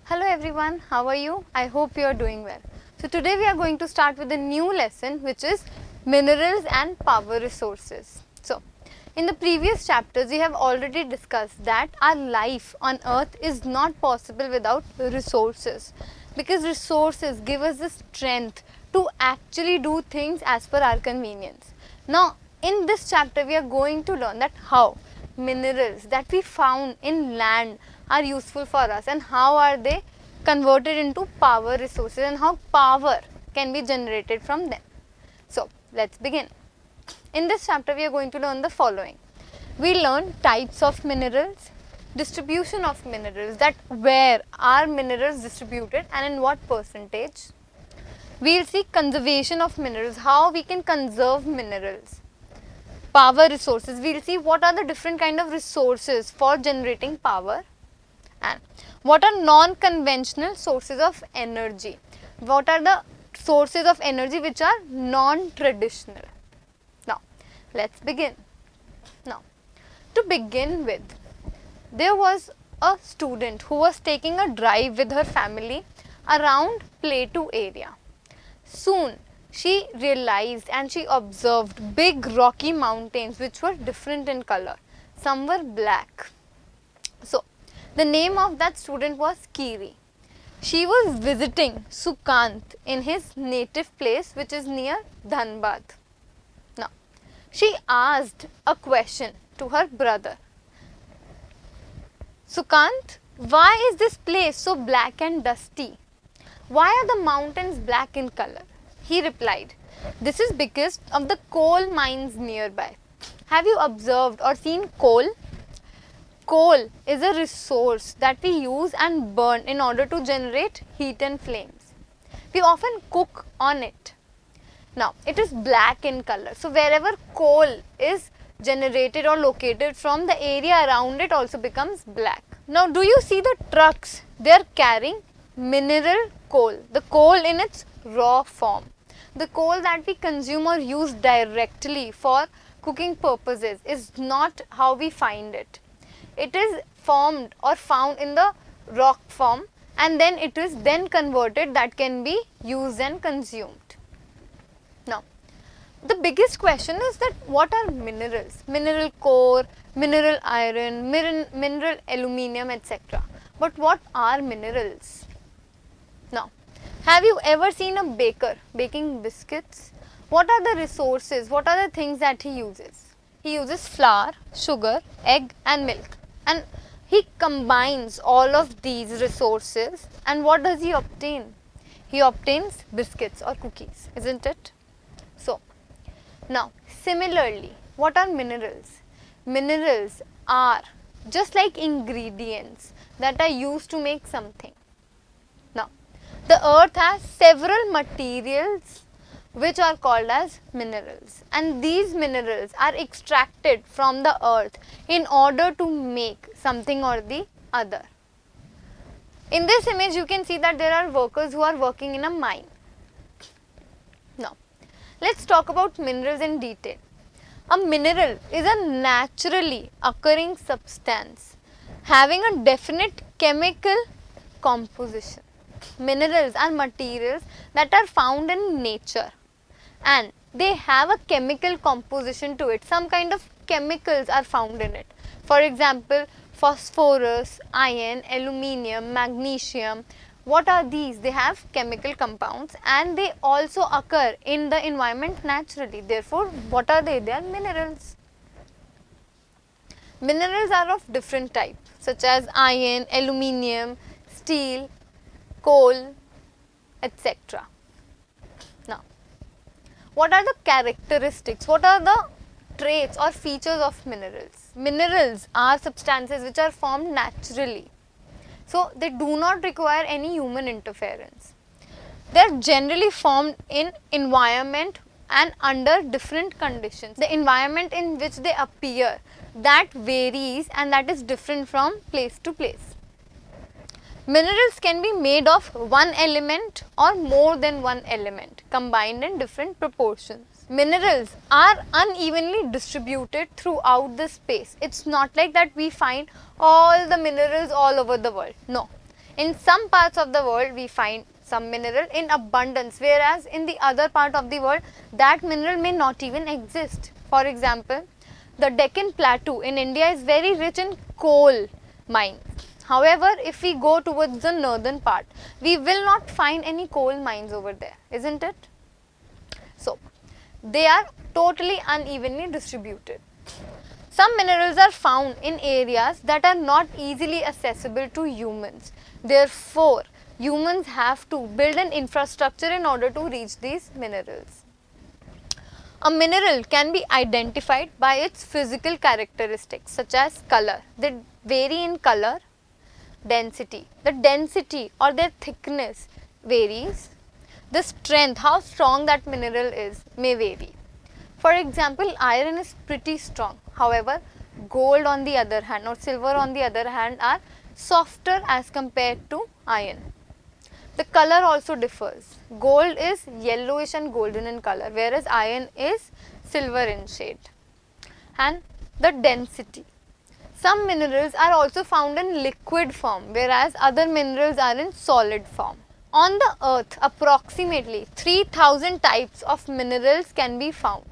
Hello everyone, how are you? I hope you are doing well. So today we are going to start with a new lesson which is minerals and power resources. So in the previous chapters we have already discussed that our life on earth is not possible without resources, because resources give us the strength to actually do things as per our convenience. Now in this chapter we are going to learn that how minerals that we found in land are useful for us and how are they converted into power resources and how power can be generated from them. So let's begin. In this chapter we are going to learn the following. We learn types of minerals, distribution of minerals, that where are minerals distributed and in what percentage. We will see conservation of minerals, how we can conserve minerals. Power resources, we will see what are the different kind of resources for generating power, and what are non-conventional sources of energy. What are the sources of energy which are non-traditional. Now let's begin. Now to begin with, there was a student who was taking a drive with her family around Plateau area. Soon she realized and she observed big rocky mountains which were different in color. Some were black. So the name of that student was Kiri. She was visiting Sukant in his native place which is near Dhanbad. Now she asked a question to her brother. Sukant, why is this place so black and dusty? Why are the mountains black in color? He replied, this is because of the coal mines nearby. Have you observed or seen coal? Coal is a resource that we use and burn in order to generate heat and flames. We often cook on it. Now it is black in color. So wherever coal is generated or located from, the area around it also becomes black. Now do you see the trucks? They are carrying mineral coal, the coal in its raw form. The coal that we consume or use directly for cooking purposes is not how we find it. It is formed or found in the rock form, and then it is then converted, that can be used and consumed. Now the biggest question is that what are minerals? Mineral core, mineral iron, mineral aluminium, etc. But what are minerals? Now, have you ever seen a baker baking biscuits? What are the resources? What are the things that he uses? He uses flour, sugar, egg and milk, and he combines all of these resources, and what does he obtain? He obtains biscuits or cookies, isn't it? So now similarly, what are minerals? Minerals are just like ingredients that are used to make something. Now the earth has several materials which are called as minerals, and these minerals are extracted from the earth in order to make something or the other. In this image you can see that there are workers who are working in a mine. Now let's talk about minerals in detail. A mineral is a naturally occurring substance having a definite chemical composition. Minerals are materials that are found in nature and they have a chemical composition to it. Some kind of chemicals are found in it. For example, phosphorus, iron, aluminium, magnesium. What are these? They have chemical compounds and they also occur in the environment naturally. Therefore, what are they? They are minerals. Minerals are of different types such as iron, aluminium, steel, coal, etc. Now, what are the characteristics? What are the traits or features of minerals? Minerals are substances which are formed naturally. So they do not require any human interference. They are generally formed in environment and under different conditions. The environment in which they appear, that varies and that is different from place to place. Minerals can be made of one element or more than one element combined in different proportions. Minerals are unevenly distributed throughout the space. It's not like that we find all the minerals all over the world. No. In some parts of the world we find some mineral in abundance, whereas in the other part of the world that mineral may not even exist. For example, the Deccan Plateau in India is very rich in coal mines. However, if we go towards the northern part, we will not find any coal mines over there, isn't it? So, they are totally unevenly distributed. Some minerals are found in areas that are not easily accessible to humans. Therefore, humans have to build an infrastructure in order to reach these minerals. A mineral can be identified by its physical characteristics such as color. They vary in color, density. The density or their thickness varies. The strength, how strong that mineral is, may vary. For example, iron is pretty strong. However, gold on the other hand or silver on the other hand are softer as compared to iron. The color also differs. Gold is yellowish and golden in color, whereas iron is silver in shade. And the density. Some minerals are also found in liquid form, whereas other minerals are in solid form. On the earth, approximately 3000 types of minerals can be found.